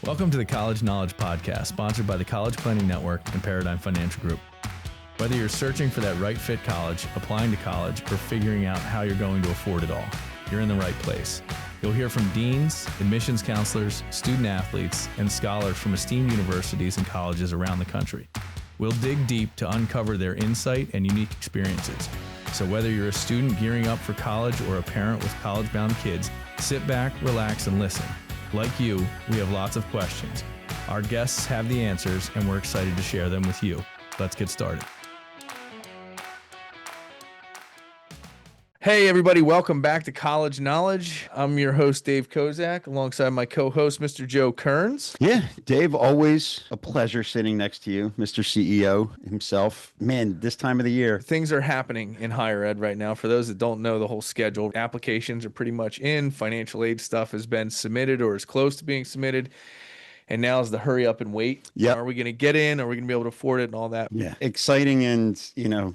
Welcome to the College Knowledge Podcast, sponsored by the College Planning Network and Paradigm Financial Group. Whether you're searching for that right fit college, applying to college, or figuring out how you're going to afford it all, you're in the right place. You'll hear from deans, admissions counselors, student athletes, and scholars from esteemed universities and colleges around the country. We'll dig deep to uncover their insight and unique experiences. So whether you're a student gearing up for college or a parent with college-bound kids, sit back, relax, and listen. Like you, we have lots of questions. Our guests have the answers, and we're excited to share them with you. Let's get started. Hey, everybody. Welcome back to College Knowledge. I'm your host, Dave Kozak, alongside my co-host, Mr. Joe Kerns. Yeah, Dave, always a pleasure sitting next to you, Mr. CEO himself. Man, this time of the year. Things are happening in higher ed right now. For those that don't know the whole schedule, applications are pretty much in. Financial aid stuff has been submitted or is close to being submitted. And now is the hurry up and wait. Yep. Are we going to get in? Are we going to be able to afford it and all that? Yeah. Exciting. And,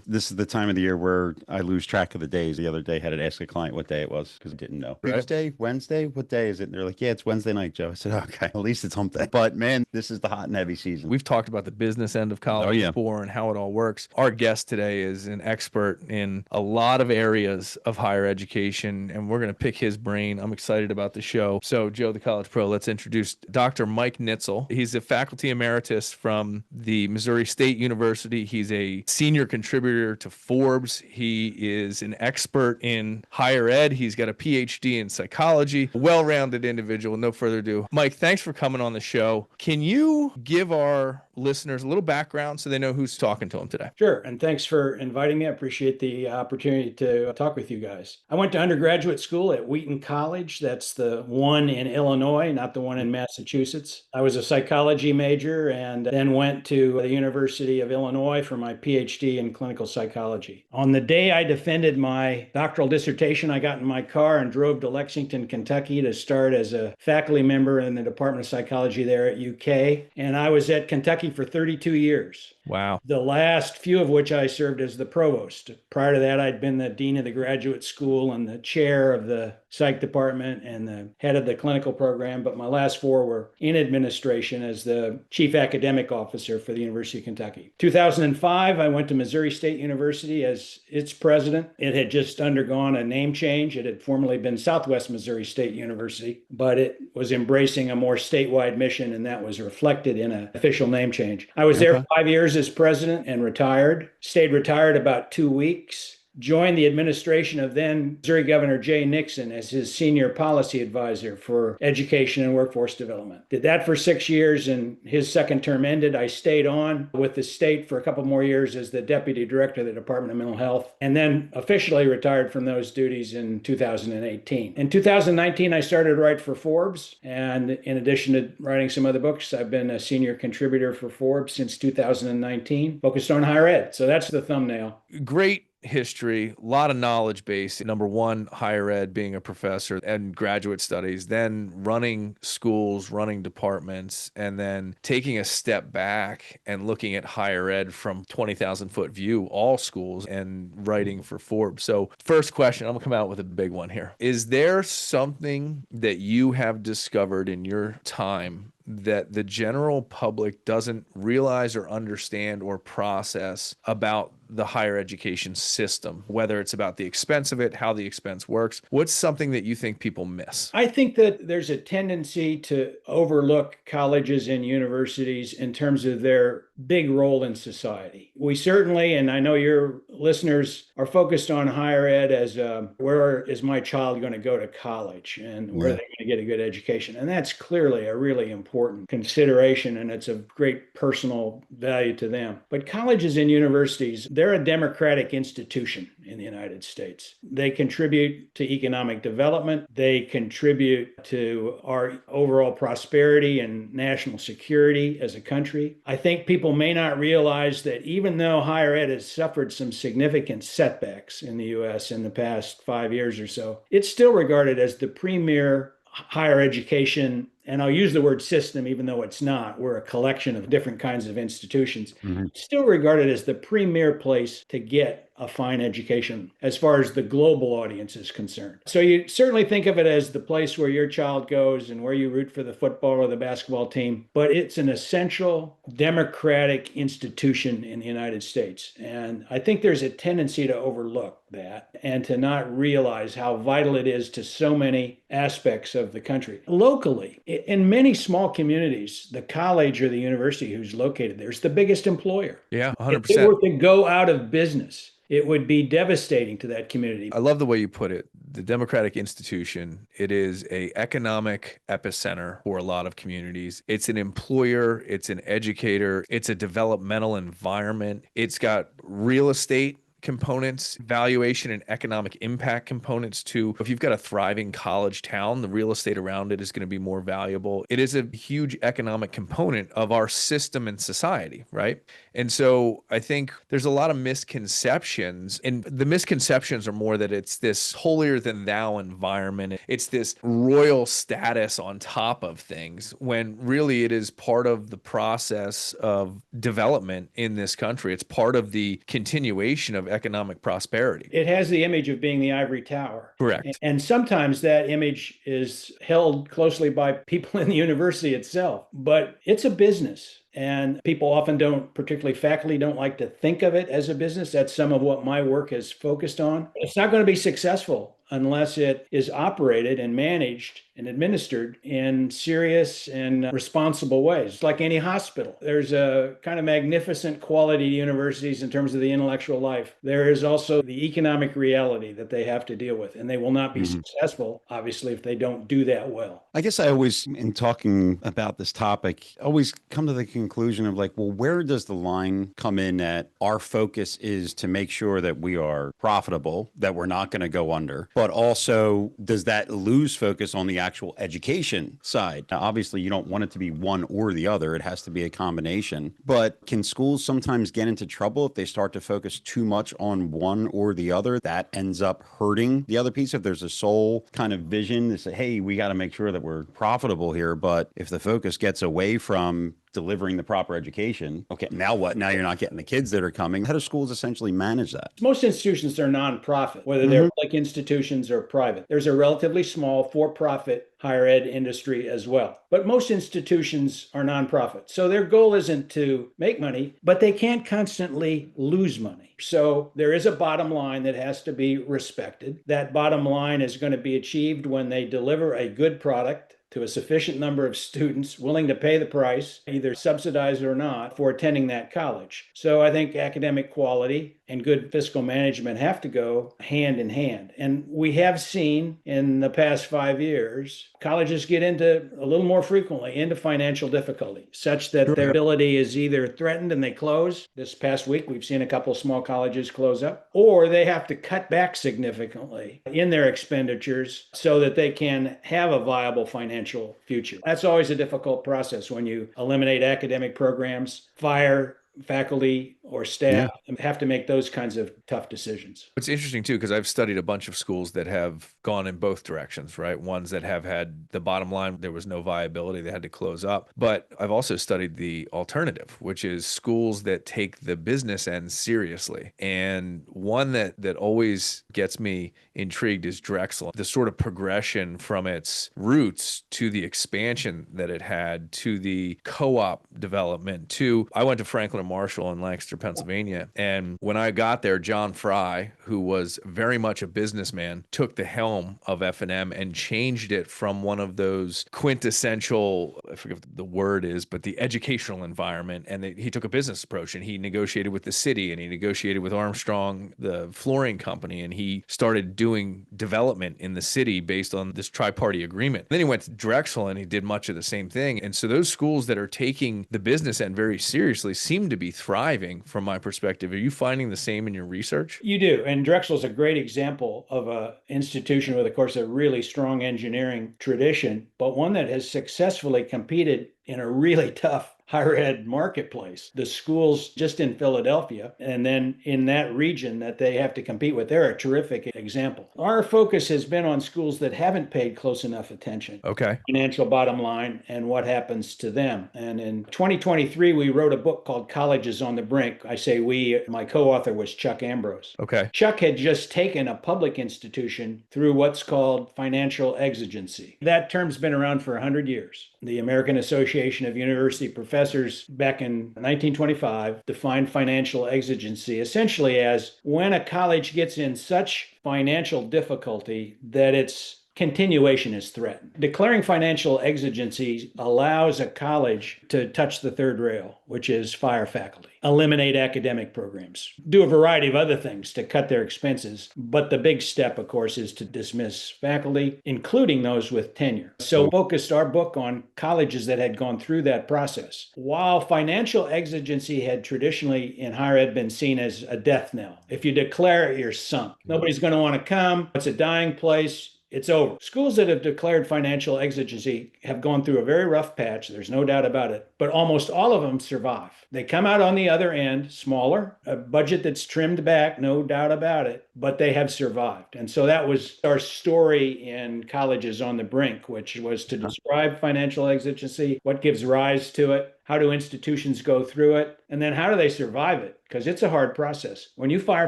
this is the time of the year where I lose track of the days. The other day, I had to ask a client what day it was because I didn't know. Right. Tuesday, Wednesday, what day is it? And they're like, yeah, it's Wednesday night, Joe. I said, okay, at least it's hump day. But man, this is the hot and heavy season. We've talked about the business end of college before and how it all works. Our guest today is an expert in a lot of areas of higher education, and we're going to pick his brain. I'm excited about the show. So, Joe, the College Pro, let's introduce Dr. Mike Nietzel. He's a faculty emeritus from the Missouri State University. He's a senior contributor to Forbes. He is an expert in higher ed. He's got a PhD in psychology, a well-rounded individual. No further ado. Mike, thanks for coming on the show. Can you give our listeners a little background so they know who's talking to them today? Sure. And thanks for inviting me. I appreciate the opportunity to talk with you guys. I went to undergraduate school at Wheaton College. That's the one in Illinois, not the one in Massachusetts. I was a psychology major and then went to the University of Illinois for my PhD in clinical psychology. On the day I defended my doctoral dissertation, I got in my car and drove to Lexington, Kentucky to start as a faculty member in the Department of Psychology there at UK. And I was at Kentucky for 32 years. Wow. The last few of which I served as the provost. Prior to that, I'd been the dean of the graduate school and the chair of the psych department and the head of the clinical program. But my last four were in administration as the chief academic officer for the University of Kentucky. 2005, I went to Missouri State University as its president. It had just undergone a name change. It had formerly been Southwest Missouri State University, but it was embracing a more statewide mission, and that was reflected in an official name change. I was there 5 years as president and retired, stayed retired about 2 weeks, joined the administration of then Missouri Governor Jay Nixon as his senior policy advisor for education and workforce development. Did that for 6 years, and his second term ended. I stayed on with the state for a couple more years as the deputy director of the Department of Mental Health, and then officially retired from those duties in 2018. In 2019, I started to write for Forbes, and in addition to writing some other books, I've been a senior contributor for Forbes since 2019, focused on higher ed. So that's the thumbnail. Great history, a lot of knowledge base. Number one, higher ed, being a professor and graduate studies, then running schools, running departments, and then taking a step back and looking at higher ed from 20,000 foot view, all schools, and writing for Forbes. So first question, I'm gonna come out with a big one here. Is there something that you have discovered in your time that the general public doesn't realize or understand or process about the higher education system, whether it's about the expense of it, how the expense works? What's something that you think people miss? I think that there's a tendency to overlook colleges and universities in terms of their big role in society. We certainly, and I know your listeners are focused on higher ed as where is my child going to go to college and where are they going to get a good education? And that's clearly a really important consideration, and it's of great personal value to them. But colleges and universities, they're a democratic institution in the United States. They contribute to economic development. They contribute to our overall prosperity and national security as a country. I think people may not realize that even though higher ed has suffered some significant setbacks in the U.S. in the past 5 years or so, it's still regarded as the premier higher education, and I'll use the word system, even though it's not. We're a collection of different kinds of institutions, still regarded as the premier place to get a fine education as far as the global audience is concerned. So you certainly think of it as the place where your child goes and where you root for the football or the basketball team, but it's an essential democratic institution in the United States. And I think there's a tendency to overlook that and to not realize how vital it is to so many aspects of the country. Locally, in many small communities, the college or the university who's located there is the biggest employer. Yeah, If it 100%. were to go out of business, it would be devastating to that community. I love the way you put it. The democratic institution, it is a economic epicenter for a lot of communities. It's an employer, it's an educator, it's a developmental environment. It's got real estate components, valuation and economic impact components too. If you've got a thriving college town, the real estate around it is going to be more valuable. It is a huge economic component of our system and society, right? And so I think there's a lot of misconceptions, and the misconceptions are more that it's this holier than thou environment. It's this royal status on top of things, when really it is part of the process of development in this country. It's part of the continuation of economic prosperity. It has the image of being the ivory tower. Correct. And sometimes that image is held closely by people in the university itself, but it's a business. And people often don't, particularly faculty, don't like to think of it as a business. That's some of what my work has focused on. It's not going to be successful unless it is operated and managed and administered in serious and responsible ways. Like any hospital, there's a kind of magnificent quality to universities in terms of the intellectual life. There is also the economic reality that they have to deal with, and they will not be successful, obviously, if they don't do that well. I guess I always, in talking about this topic, always come to the conclusion of like, well, where does the line come in that our focus is to make sure that we are profitable, that we're not going to go under, but also does that lose focus on the actual education side? Now, obviously, you don't want it to be one or the other. It has to be a combination. But can schools sometimes get into trouble if they start to focus too much on one or the other? That ends up hurting the other piece. If there's a sole kind of vision to say, hey, we got to make sure that we're profitable here. But if the focus gets away from delivering the proper education, okay, now what? Now you're not getting the kids that are coming. How do schools essentially manage that? Most institutions are nonprofit, whether they're public institutions or private. There's a relatively small for-profit higher ed industry as well. But most institutions are nonprofit. So their goal isn't to make money, but they can't constantly lose money. So there is a bottom line that has to be respected. That bottom line is going to be achieved when they deliver a good product to a sufficient number of students willing to pay the price, either subsidized or not, for attending that college. So I think academic quality and good fiscal management have to go hand in hand. And we have seen in the past 5 years, colleges get into a little more frequently into financial difficulty, such that their ability is either threatened and they close. This past week, we've seen a couple small colleges close up, or they have to cut back significantly in their expenditures so that they can have a viable financial future. That's always a difficult process when you eliminate academic programs, fire faculty or staff, and have to make those kinds of tough decisions. It's interesting too, because I've studied a bunch of schools that have gone in both directions, right? Ones that have had the bottom line, there was no viability, they had to close up. But I've also studied the alternative, which is schools that take the business end seriously. And one that always gets me intrigued is Drexel. The sort of progression from its roots to the expansion that it had, to the co-op development, to I went to Franklin and Marshall in Lancaster, Pennsylvania. And when I got there, John Fry, who was very much a businessman, took the helm of F&M and changed it from one of those quintessential, I forget what the word is, but the educational environment. And he took a business approach, and he negotiated with the city, and he negotiated with Armstrong, the flooring company, and he started doing development in the city based on this tri-party agreement. Then he went to Drexel and he did much of the same thing. And so those schools that are taking the business end very seriously seem to be thriving from my perspective. Are you finding the same in your research? You do. And Drexel is a great example of an institution with, of course, a really strong engineering tradition, but one that has successfully competed in a really tough higher ed marketplace. The schools just in Philadelphia and then in that region that they have to compete with, they're a terrific example. Our focus has been on schools that haven't paid close enough attention. Okay. Financial bottom line and what happens to them. And in 2023, we wrote a book called Colleges on the Brink. I say we, my co-author was Chuck Ambrose. Okay. Chuck had just taken a public institution through what's called financial exigency. That term's been around for 100 years. The American Association of University Professors back in 1925 defined financial exigency essentially as when a college gets in such financial difficulty that its continuation is threatened. Declaring financial exigency allows a college to touch the third rail, which is fire faculty, eliminate academic programs, do a variety of other things to cut their expenses. But the big step, of course, is to dismiss faculty, including those with tenure. So we focused our book on colleges that had gone through that process. While financial exigency had traditionally in higher ed been seen as a death knell, if you declare it, you're sunk. Nobody's going to want to come. It's a dying place. It's over. Schools that have declared financial exigency have gone through a very rough patch. There's no doubt about it. But almost all of them survive. They come out on the other end, smaller, a budget that's trimmed back, no doubt about it, but they have survived. And so that was our story in Colleges on the Brink, which was to describe financial exigency, what gives rise to it, how do institutions go through it, and then how do they survive it? Because it's a hard process. When you fire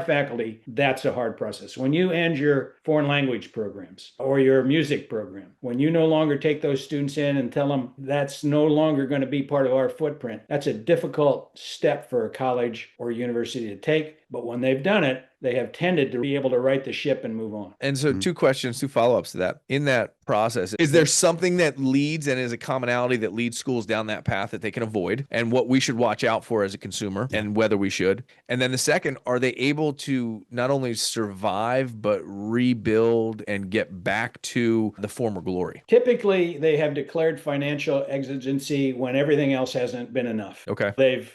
faculty, that's a hard process. When you end your foreign language programs or your music program, when you no longer take those students in and tell them that's no longer going to be part of our footprint, that's a difficult step for a college or university to take. But when they've done it, they have tended to be able to right the ship and move on. And so two questions, two follow-ups to that. In that process, is there something that leads and is a commonality that leads schools down that path that they can avoid and what we should watch out for as a consumer and whether we should? And then the second, are they able to not only survive, but rebuild and get back to the former glory? Typically, they have declared financial exigency when everything else hasn't been enough. Okay. They've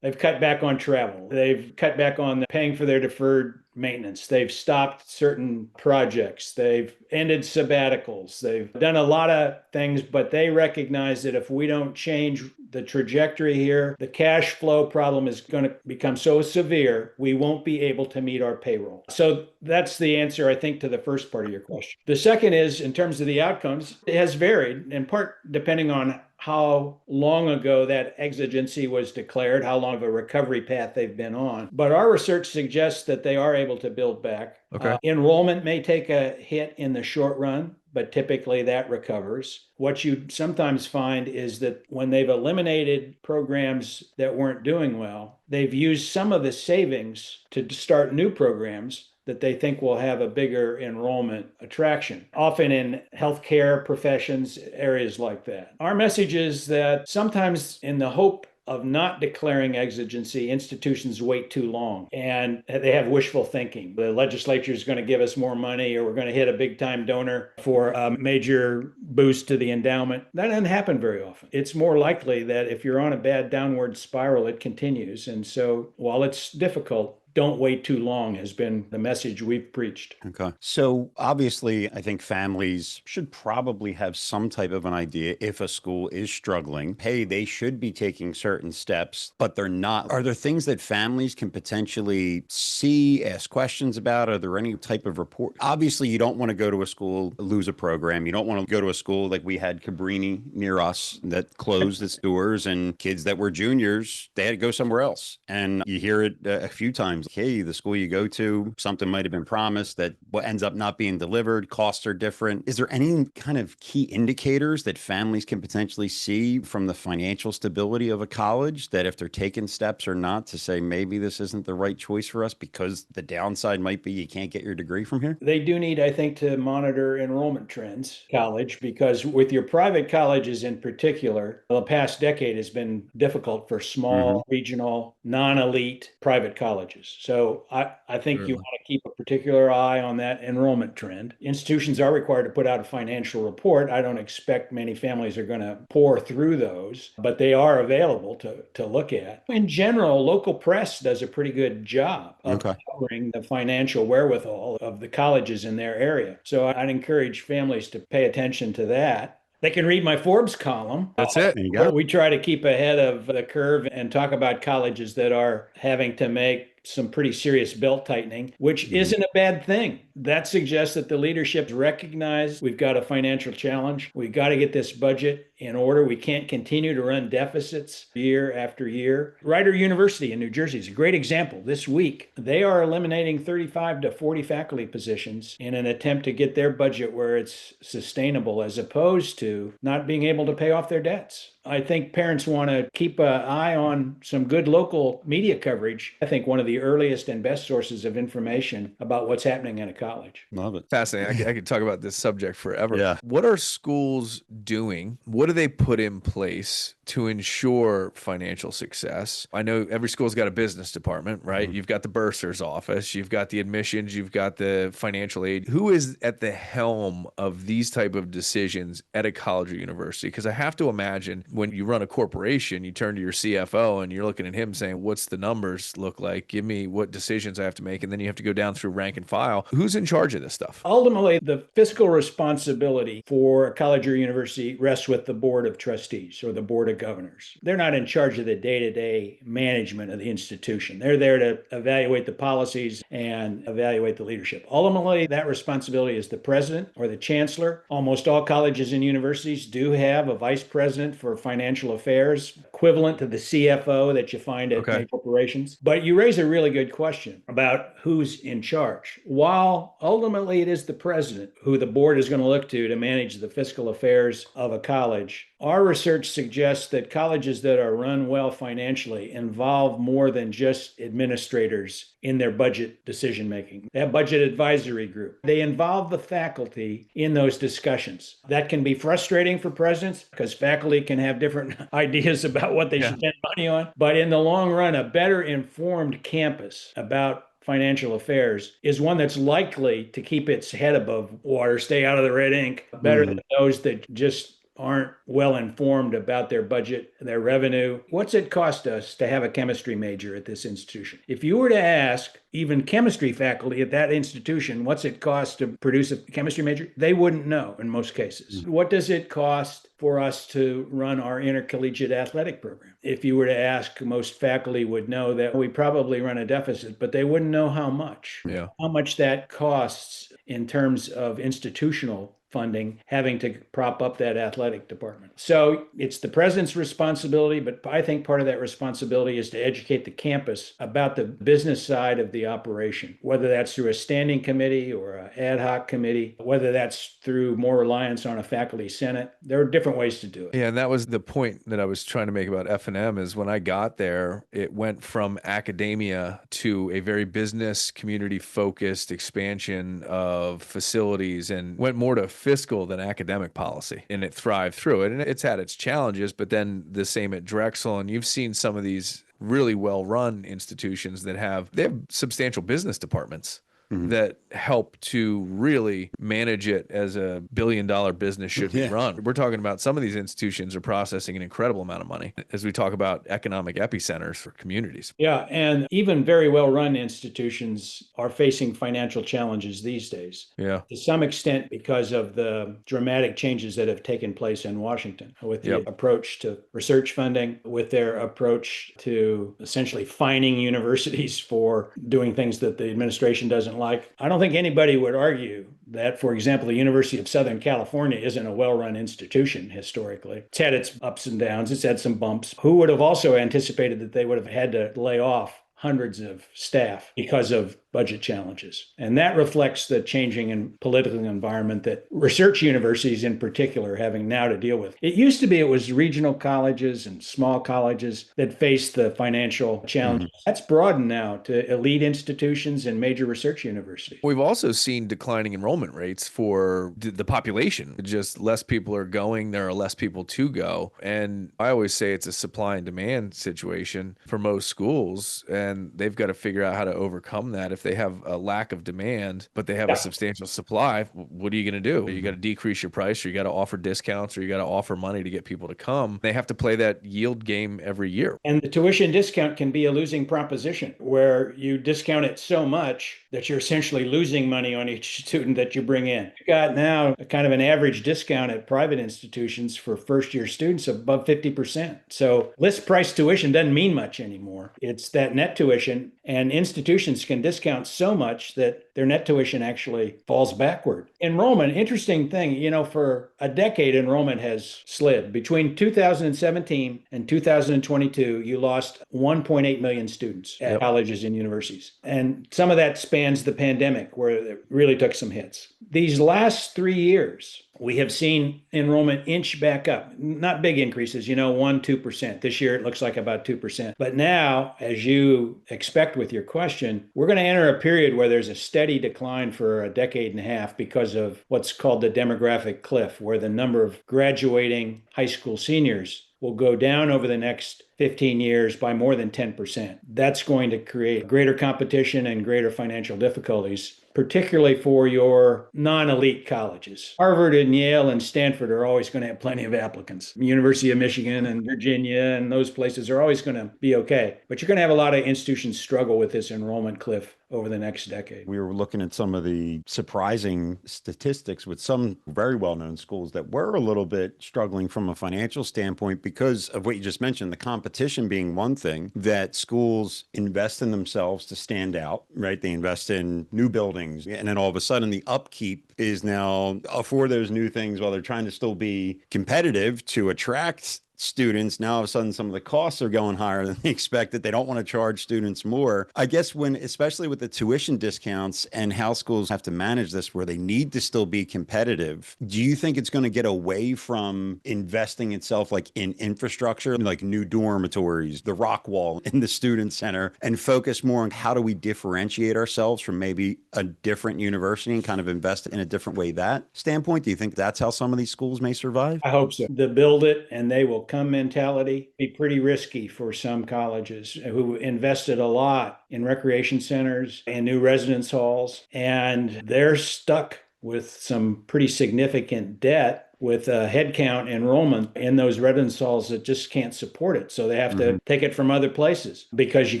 cut back on travel. They've cut back on paying for their deferred maintenance. They've stopped certain projects. They've ended sabbaticals. They've done a lot of things, but they recognize that if we don't change the trajectory here, the cash flow problem is going to become so severe, we won't be able to meet our payroll. So that's the answer, I think, to the first part of your question. The second is, in terms of the outcomes, it has varied, in part depending on how long ago that exigency was declared, how long of a recovery path they've been on. But our research suggests that they are able to build back. Okay. Enrollment may take a hit in the short run, but typically that recovers. What you sometimes find is that when they've eliminated programs that weren't doing well, they've used some of the savings to start new programs that they think will have a bigger enrollment attraction, often in healthcare professions, areas like that. Our message is that sometimes in the hope of not declaring exigency, institutions wait too long and they have wishful thinking. The legislature is going to give us more money or we're going to hit a big time donor for a major boost to the endowment. That doesn't happen very often. It's more likely that if you're on a bad downward spiral, it continues. And so while it's difficult, don't wait too long has been the message we've preached. Okay. So obviously, I think families should probably have some type of an idea if a school is struggling. Hey, they should be taking certain steps, but they're not. Are there things that families can potentially see, ask questions about? Are there any type of report? Obviously, you don't want to go to a school, lose a program. You don't want to go to a school like we had Cabrini near us that closed its doors and kids that were juniors, they had to go somewhere else. And you hear it a few times. Hey, the school you go to, something might have been promised that what ends up not being delivered, costs are different. Is there any kind of key indicators that families can potentially see from the financial stability of a college that if they're taking steps or not to say maybe this isn't the right choice for us because the downside might be you can't get your degree from here? They do need, I think, to monitor enrollment trends, college, because with your private colleges in particular, the past decade has been difficult for small, regional, non-elite private colleges. So I think you want to keep a particular eye on that enrollment trend. Institutions are required to put out a financial report. I don't expect many families are going to pour through those, but they are available to look at. In general, local press does a pretty good job of covering the financial wherewithal of the colleges in their area. So I'd encourage families to pay attention to that. They can read my Forbes column. That's it. There you go. We try to keep ahead of the curve and talk about colleges that are having to make some pretty serious belt tightening, which isn't a bad thing. That suggests that the leadership recognized we've got a financial challenge. We've got to get this budget in order. We can't continue to run deficits year after year. Rider University in New Jersey is a great example. This week, they are eliminating 35 to 40 faculty positions in an attempt to get their budget where it's sustainable, as opposed to not being able to pay off their debts. I think parents want to keep an eye on some good local media coverage. I think one of the earliest and best sources of information about what's happening in a college. Love it. Fascinating. I could talk about this subject forever. Yeah. What are schools doing? What do they put in place to ensure financial success? I know every school's got a business department, right? You've got the bursar's office, you've got the admissions, you've got the financial aid. Who is at the helm of these type of decisions at a college or university? Because I have to imagine when you run a corporation, you turn to your CFO and you're looking at him saying, what's the numbers look like? Give me what decisions I have to make. And then you have to go down through rank and file. Who's in charge of this stuff? Ultimately, the fiscal responsibility for a college or university rests with the board of trustees or the board of governors. They're not in charge of the day-to-day management of the institution. They're there to evaluate the policies and evaluate the leadership. Ultimately, that responsibility is the president or the chancellor. Almost all colleges and universities do have a vice president for financial affairs, equivalent to the CFO that you find at major corporations. But you raise a really good question about who's in charge. While ultimately it is the president who the board is going to look to manage the fiscal affairs of a college, our research suggests that colleges that are run well financially involve more than just administrators in their budget decision making. They have budget advisory group. They involve the faculty in those discussions. That can be frustrating for presidents because faculty can have different ideas about what they should spend money on. But in the long run, a better informed campus about financial affairs is one that's likely to keep its head above water, stay out of the red ink, better than those that just aren't well informed about their budget, their revenue. What's it cost us to have a chemistry major at this institution? If you were to ask even chemistry faculty at that institution, what's it cost to produce a chemistry major? They wouldn't know in most cases. What does it cost for us to run our intercollegiate athletic program? If you were to ask, most faculty would know that we probably run a deficit, but they wouldn't know how much. How much that costs in terms of institutional funding, having to prop up that athletic department. So it's the president's responsibility, but I think part of that responsibility is to educate the campus about the business side of the operation, whether that's through a standing committee or an ad hoc committee, whether that's through more reliance on a faculty senate. There are different ways to do it. Yeah, and that was the point that I was trying to make about F&M is when I got there, it went from academia to a very business community focused expansion of facilities and went more to fiscal than academic policy, and it thrived through it. And it's had its challenges, but then the same at Drexel. And you've seen some of these really well-run institutions that have substantial business departments that help to really manage it as a billion-dollar business should be run. We're talking about some of these institutions are processing an incredible amount of money as we talk about economic epicenters for communities. Yeah, and even very well-run institutions are facing financial challenges these days. Yeah. To some extent because of the dramatic changes that have taken place in Washington with the approach to research funding, with their approach to essentially fining universities for doing things that the administration doesn't like. I don't think anybody would argue that, for example, the University of Southern California isn't a well-run institution historically. It's had its ups and downs. It's had some bumps. Who would have also anticipated that they would have had to lay off hundreds of staff because of budget challenges? And that reflects the changing and political environment that research universities in particular are having now to deal with. It used to be it was regional colleges and small colleges that faced the financial challenges. That's broadened now to elite institutions and major research universities. We've also seen declining enrollment rates for the population. Just less people are going, there are less people to go. And I always say it's a supply and demand situation for most schools, and they've got to figure out how to overcome that. If they have a lack of demand, but they have a substantial supply, what are you going to do? You got to decrease your price, or you got to offer discounts, or you got to offer money to get people to come. They have to play that yield game every year. And the tuition discount can be a losing proposition where you discount it so much that you're essentially losing money on each student that you bring in. You've got now a kind of an average discount at private institutions for first year students above 50%. So list price tuition doesn't mean much anymore. It's that net tuition, and institutions can discount so much that their net tuition actually falls backward. Enrollment, interesting thing, for a decade, enrollment has slid. Between 2017 and 2022, you lost 1.8 million students at colleges and universities. And some of that spans the pandemic, where it really took some hits. These last 3 years, we have seen enrollment inch back up. Not big increases, 1, 2%. This year, it looks like about 2%. But now, as you expect with your question, we're going to enter a period where there's a steady decline for a decade and a half because of what's called the demographic cliff, where the number of graduating high school seniors will go down over the next 15 years by more than 10%. That's going to create greater competition and greater financial difficulties, particularly for your non-elite colleges. Harvard and Yale and Stanford are always going to have plenty of applicants. University of Michigan and Virginia and those places are always going to be okay. But you're going to have a lot of institutions struggle with this enrollment cliff over the next decade. We were looking at some of the surprising statistics with some very well-known schools that were a little bit struggling from a financial standpoint because of what you just mentioned, the competition being one thing, that schools invest in themselves to stand out, right? They invest in new buildings, and then all of a sudden the upkeep is now for those new things while they're trying to still be competitive to attract students. Now all of a sudden some of the costs are going higher than they expected. They don't want to charge students more. I guess especially with the tuition discounts and how schools have to manage this where they need to still be competitive, do you think it's going to get away from investing itself like in infrastructure, like new dormitories, the rock wall in the student center, and focus more on how do we differentiate ourselves from maybe a different university and kind of invest in a different way that standpoint? Do you think that's how some of these schools may survive? I hope so. The build it and they will come mentality be pretty risky for some colleges who invested a lot in recreation centers and new residence halls, and they're stuck with some pretty significant debt with headcount enrollment in those residence halls that just can't support it. So they have to take it from other places because you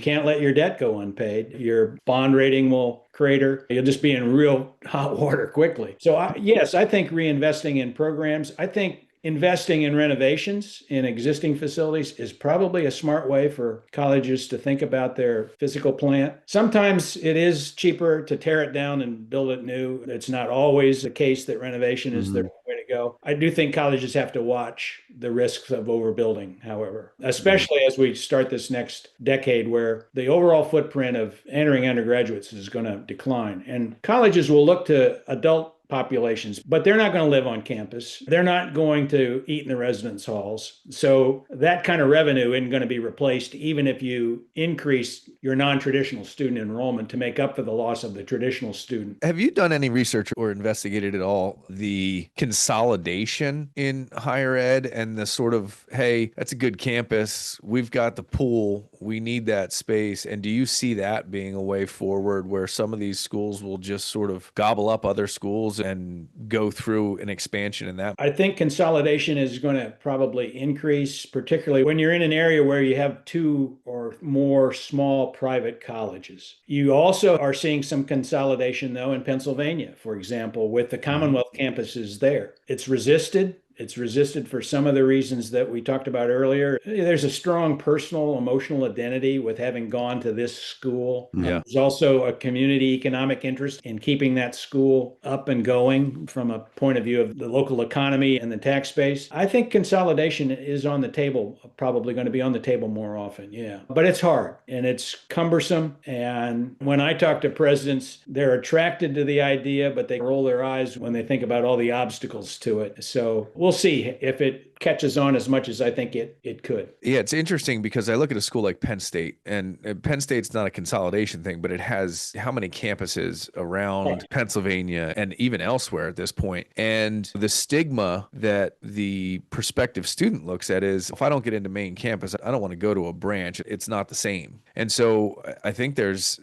can't let your debt go unpaid. Your bond rating will crater. You'll just be in real hot water quickly. So yes, I think reinvesting in programs, I think investing in renovations in existing facilities is probably a smart way for colleges to think about their physical plant. Sometimes it is cheaper to tear it down and build it new. It's not always the case that renovation is the way to go. I do think colleges have to watch the risks of overbuilding, however, especially as we start this next decade where the overall footprint of entering undergraduates is going to decline. And colleges will look to adult populations, but they're not going to live on campus. They're not going to eat in the residence halls. So that kind of revenue isn't going to be replaced, even if you increase your non-traditional student enrollment to make up for the loss of the traditional student. Have you done any research or investigated at all the consolidation in higher ed and the sort of, hey, that's a good campus. We've got the pool. We need that space. And do you see that being a way forward where some of these schools will just sort of gobble up other schools and go through an expansion in that? I think consolidation is going to probably increase, particularly when you're in an area where you have 2 or more small private colleges. You also are seeing some consolidation, though, in Pennsylvania, for example, with the Commonwealth campuses there. It's resisted. It's resisted for some of the reasons that we talked about earlier. There's a strong personal, emotional identity with having gone to this school. Yeah. There's also a community economic interest in keeping that school up and going from a point of view of the local economy and the tax base. I think consolidation is on the table, probably going to be on the table more often. Yeah. But it's hard and it's cumbersome. And when I talk to presidents, they're attracted to the idea, but they roll their eyes when they think about all the obstacles to it. So we'll see if it catches on as much as I think it could. Yeah, it's interesting because I look at a school like Penn State, and Penn State's not a consolidation thing, but it has how many campuses around Pennsylvania and even elsewhere at this point. And the stigma that the prospective student looks at is, if I don't get into main campus, I don't want to go to a branch. It's not the same. And so I think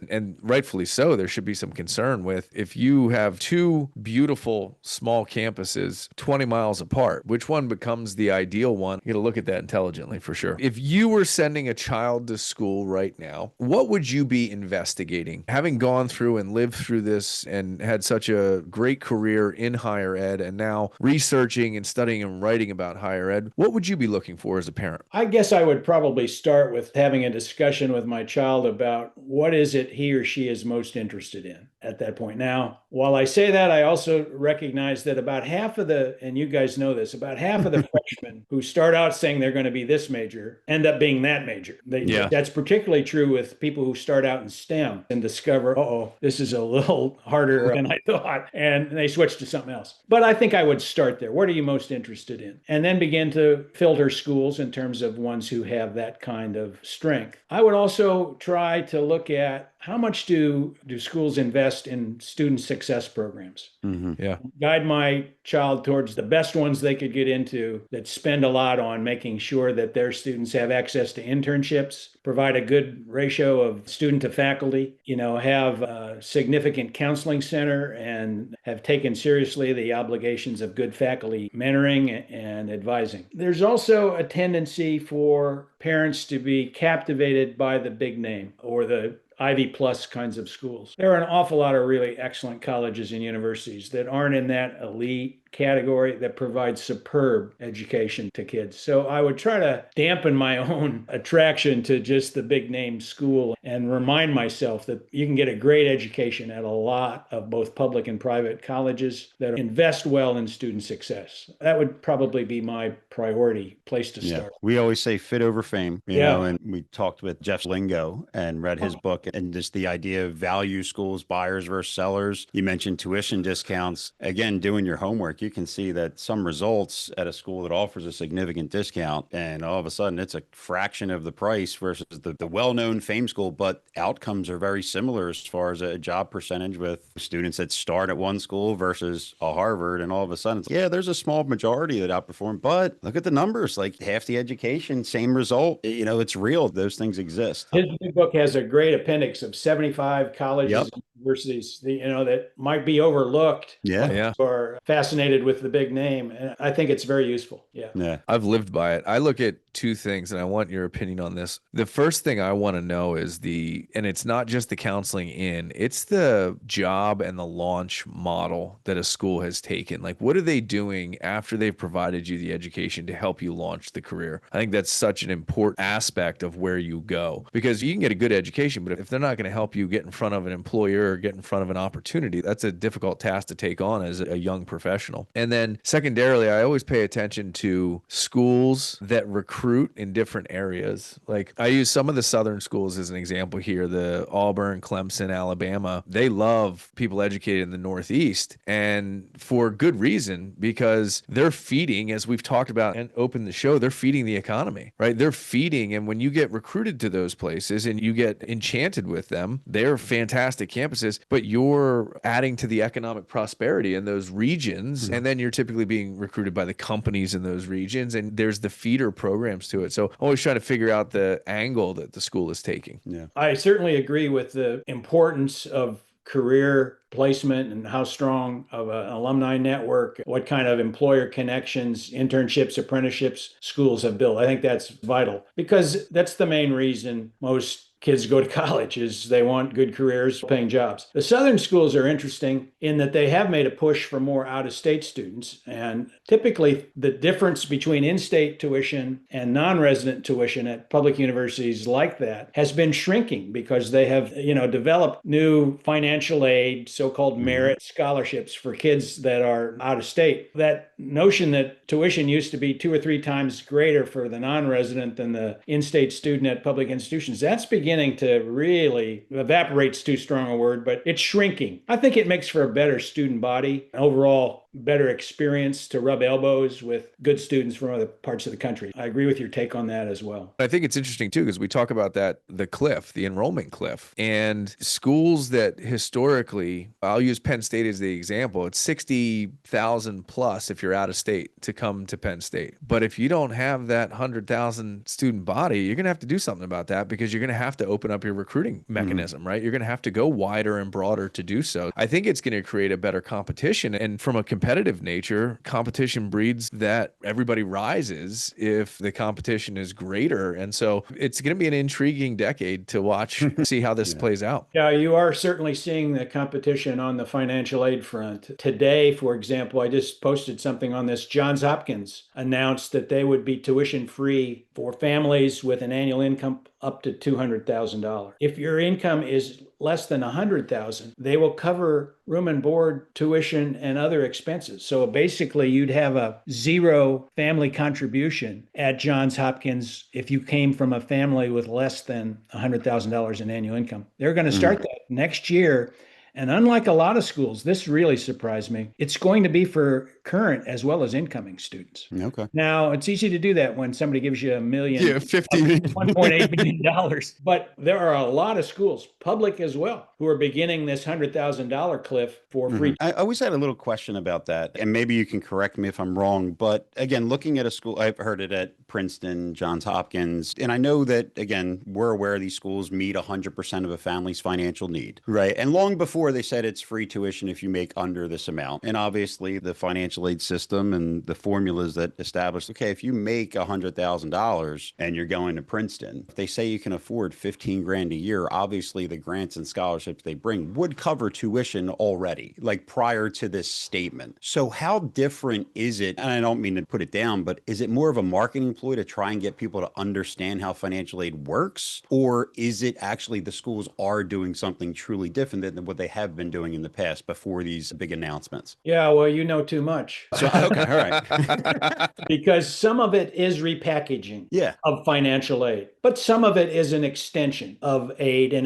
and rightfully so, there should be some concern with if you have 2 beautiful small campuses 20 miles apart, which one becomes the the ideal one. You got to look at that intelligently for sure. If you were sending a child to school right now, what would you be investigating? Having gone through and lived through this and had such a great career in higher ed and now researching and studying and writing about higher ed, what would you be looking for as a parent? I guess I would probably start with having a discussion with my child about what is it he or she is most interested in at that point. Now, while I say that, I also recognize that about half of and you guys know this, about half of the freshmen who start out saying they're going to be this major end up being that major. That's particularly true with people who start out in STEM and discover, oh, this is a little harder than I thought, and they switch to something else. But I think I would start there. What are you most interested in? And then begin to filter schools in terms of ones who have that kind of strength. I would also try to look at how much do schools invest in student success programs? Mm-hmm. Yeah. Guide my child towards the best ones they could get into that spend a lot on making sure that their students have access to internships, provide a good ratio of student to faculty, have a significant counseling center, and have taken seriously the obligations of good faculty mentoring and advising. There's also a tendency for parents to be captivated by the big name or the Ivy Plus kinds of schools. There are an awful lot of really excellent colleges and universities that aren't in that elite category that provides superb education to kids. So I would try to dampen my own attraction to just the big name school and remind myself that you can get a great education at a lot of both public and private colleges that invest well in student success. That would probably be my priority place to start. We always say fit over fame, you Yeah. know, and we talked with Jeff Lingo and read his book and just the idea of value schools, buyers versus sellers. You mentioned tuition discounts. Again, doing your homework, you can see that some results at a school that offers a significant discount, and all of a sudden it's a fraction of the price versus the well-known fame school, but outcomes are very similar as far as a job percentage with students that start at one school versus a Harvard, and all of a sudden, there's a small majority that outperform, but look at the numbers, like half the education, same result. It's real. Those things exist. His new book has a great appendix of 75 colleges Yep. and universities, that might be overlooked. Yeah. Or fascinated with the big name. And I think it's very useful. Yeah. I've lived by it. I look at two things and I want your opinion on this. The first thing I want to know is and it's not just the counseling it's the job and the launch model that a school has taken. Like, what are they doing after they've provided you the education to help you launch the career? I think that's such an important aspect of where you go, because you can get a good education, but if they're not going to help you get in front of an employer or get in front of an opportunity, that's a difficult task to take on as a young professional. And then secondarily, I always pay attention to schools that recruit in different areas. Like, I use some of the Southern schools as an example here, the Auburn, Clemson, Alabama. They love people educated in the Northeast, and for good reason, because they're feeding, as we've talked about and opened the show, they're feeding the economy, right? They're feeding. And when you get recruited to those places and you get enchanted with them, they're fantastic campuses, but you're adding to the economic prosperity in those regions. Mm-hmm. And then you're typically being recruited by the companies in those regions, and there's the feeder programs to it. So always trying to figure out the angle that the school is taking. Yeah. I certainly agree with the importance of career placement and how strong of an alumni network, what kind of employer connections, internships, apprenticeships schools have built. I think that's vital, because that's the main reason most kids go to college, is they want good careers, paying jobs. The Southern schools are interesting in that they have made a push for more out-of-state students. And typically the difference between in-state tuition and non-resident tuition at public universities like that has been shrinking, because they have, developed new financial aid, so-called merit scholarships for kids that are out of state. That notion that tuition used to be 2 or 3 times greater for the non-resident than the in-state student at public institutions, that's beginning to really, evaporate's too strong a word, but it's shrinking. I think it makes for a better student body, overall better experience to rub elbows with good students from other parts of the country. I agree with your take on that as well. I think it's interesting too, because we talk about the cliff, the enrollment cliff, and schools that historically, I'll use Penn State as the example, it's 60,000 plus if you're out of state to come to Penn State. But if you don't have that 100,000 student body, you're going to have to do something about that, because you're going to have to open up your recruiting mechanism, right? You're going to have to go wider and broader to do so. I think it's going to create a better competition. And from a competitive nature, competition breeds that everybody rises if the competition is greater. And so it's going to be an intriguing decade to watch, see how this plays out. Yeah, you are certainly seeing the competition on the financial aid front. Today, for example, I just posted something on this. Johns Hopkins announced that they would be tuition free for families with an annual income up to $200,000. If your income is less than $100,000, they will cover room and board, tuition, and other expenses. So basically, you'd have a zero family contribution at Johns Hopkins if you came from a family with less than $100,000 in annual income. They're going to start that next year. And unlike a lot of schools, this really surprised me. It's going to be for current as well as incoming students. Okay. Now, it's easy to do that when somebody gives you $1 million, Yeah, 50 $1.8 million. But there are a lot of schools, public as well, who are beginning this $100,000 cliff for free. I always had a little question about that, and maybe you can correct me if I'm wrong. But again, looking at a school, I've heard it at Princeton, Johns Hopkins, and I know that, again, we're aware these schools meet 100% of a family's financial need, right? And long before they said it's free tuition if you make under this amount. And obviously the financial aid system and the formulas that established, okay, if you make $100,000 and you're going to Princeton, if they say you can afford 15 grand a year, obviously the grants and scholarships they bring would cover tuition already, like prior to this statement. So how different is it? And I don't mean to put it down, but is it more of a marketing ploy to try and get people to understand how financial aid works? Or is it actually the schools are doing something truly different than what they have been doing in the past before these big announcements? Yeah, well, you know too much. So, okay, all right. Because some of it is repackaging of financial aid, but some of it is an extension of aid, and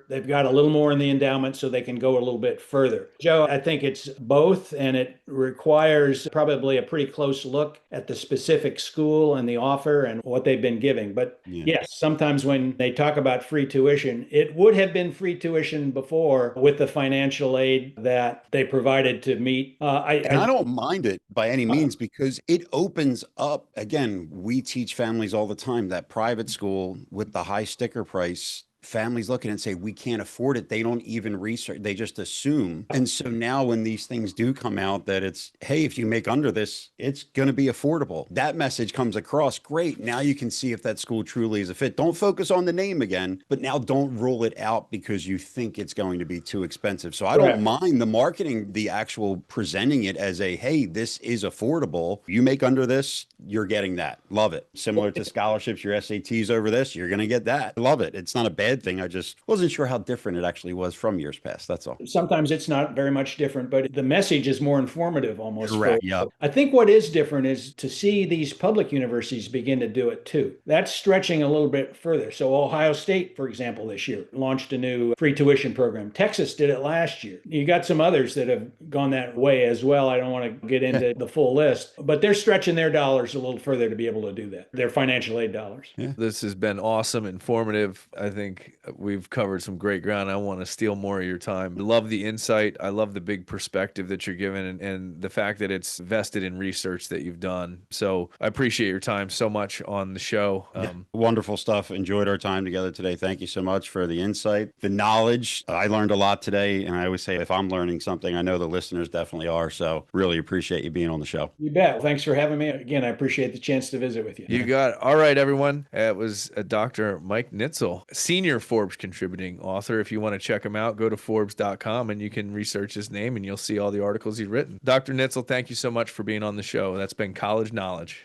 they've got a little more in the endowment so they can go a little bit further. Joe, I think it's both, and it requires probably a pretty close look at the specific school and the offer and what they've been giving. But yes, sometimes when they talk about free tuition, it would have been free tuition before with the financial aid that they provided to meet. I don't mind it by any means because it opens up, again, we teach families all the time that private school with the high sticker price, families look at it and say, we can't afford it. They don't even research. They just assume. And so now when these things do come out that it's, hey, if you make under this, it's going to be affordable. That message comes across. Great. Now you can see if that school truly is a fit. Don't focus on the name again, but now don't rule it out because you think it's going to be too expensive. So I don't mind the marketing, the actual presenting it as a, hey, this is affordable. You make under this, you're getting that. Love it. Similar to scholarships, your SATs over this, you're going to get that. Love it. It's not a bad thing. I just wasn't sure how different it actually was from years past. That's all. Sometimes it's not very much different, but the message is more informative almost. Correct. Yep. I think what is different is to see these public universities begin to do it too. That's stretching a little bit further. So Ohio State, for example, this year launched a new free tuition program. Texas did it last year. You got some others that have gone that way as well. I don't want to get into the full list, but they're stretching their dollars a little further to be able to do that. Their financial aid dollars. Yeah. This has been awesome, informative. I think we've covered some great ground. I want to steal more of your time. I love the insight. I love the big perspective that you're giving and the fact that it's vested in research that you've done. So I appreciate your time so much on the show. Wonderful stuff. Enjoyed our time together today. Thank you so much for the insight, the knowledge. I learned a lot today. And I always say, if I'm learning something, I know the listeners definitely are. So really appreciate you being on the show. You bet. Thanks for having me. Again, I appreciate the chance to visit with you. You got it. All right, everyone. It was Dr. Mike Nietzel, senior Forbes contributing author. If you want to check him out, go to Forbes.com and you can research his name and you'll see all the articles he's written. Dr. Nietzel, thank you so much for being on the show. That's been College Knowledge.